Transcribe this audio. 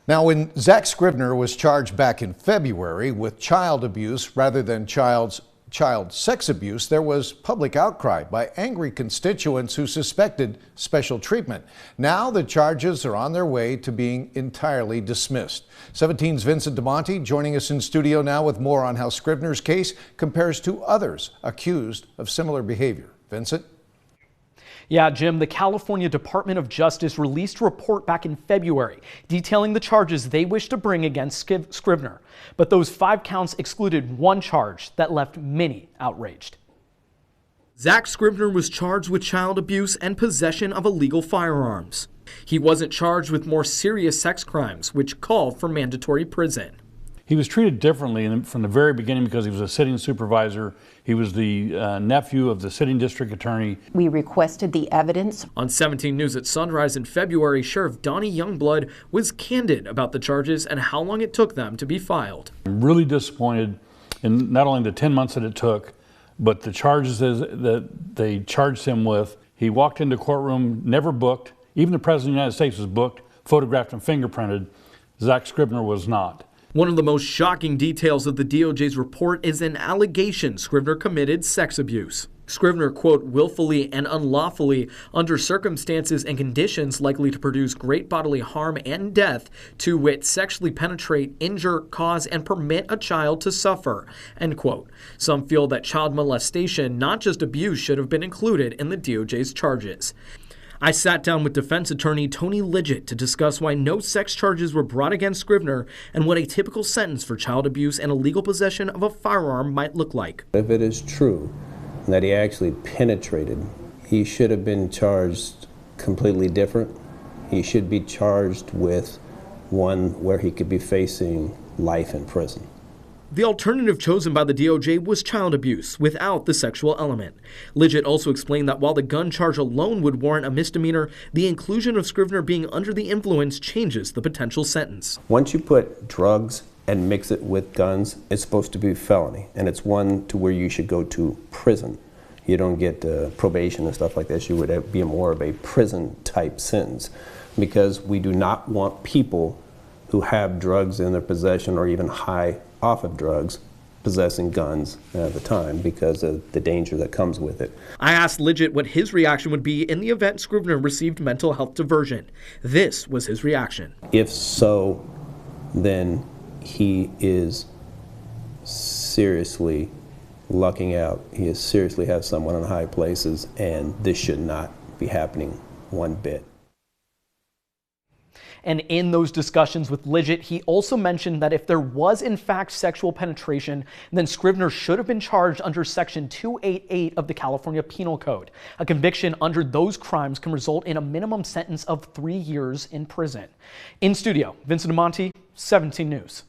Now, when Zack Scrivner was charged back in February with child abuse rather than child sex abuse, there was public outcry by angry constituents who suspected special treatment. Now the charges are on their way to being entirely dismissed. 17's Vincent DeMonte joining us in studio now with more on how Scrivner's case compares to others accused of similar behavior. Vincent? Yeah, Jim, the California Department of Justice released a report back in February detailing the charges they wish to bring against Scrivner. But those 5 counts excluded one charge that left many outraged. Zack Scrivner was charged with child abuse and possession of illegal firearms. He wasn't charged with more serious sex crimes, which called for mandatory prison. He was treated differently from the very beginning because he was a sitting supervisor. He was the nephew of the sitting district attorney. We requested the evidence. On 17 News at Sunrise in February, Sheriff Donnie Youngblood was candid about the charges and how long it took them to be filed. I'm really disappointed in not only the 10 months that it took, but the charges that they charged him with. He walked into a courtroom, never booked. Even the President of the United States was booked, photographed, and fingerprinted. Zack Scrivner was not. One of the most shocking details of the DOJ's report is an allegation Scrivner committed sex abuse. Scrivner, quote, willfully and unlawfully, under circumstances and conditions likely to produce great bodily harm and death, to wit, sexually penetrate, injure, cause, and permit a child to suffer, end quote. Some feel that child molestation, not just abuse, should have been included in the DOJ's charges. I sat down with defense attorney Tony Lidgett to discuss why no sex charges were brought against Scrivner and what a typical sentence for child abuse and illegal possession of a firearm might look like. If it is true that he actually penetrated, he should have been charged completely different. He should be charged with one where he could be facing life in prison. The alternative chosen by the DOJ was child abuse without the sexual element. Lidgett also explained that while the gun charge alone would warrant a misdemeanor, the inclusion of Scrivner being under the influence changes the potential sentence. Once you put drugs and mix it with guns, it's supposed to be a felony, and it's one to where you should go to prison. You don't get probation and stuff like that. You would be more of a prison type sentence, because we do not want people who have drugs in their possession or even high off of drugs possessing guns at the time because of the danger that comes with it. I asked Lidgett what his reaction would be in the event Scrivner received mental health diversion. This was his reaction. If so, then he is seriously lucking out. He is seriously has someone in high places, and this should not be happening one bit. And in those discussions with Lidgett, he also mentioned that if there was in fact sexual penetration, then Scrivner should have been charged under Section 288 of the California Penal Code. A conviction under those crimes can result in a minimum sentence of 3 years in prison. In studio, Vincent DeMonte, 17 News.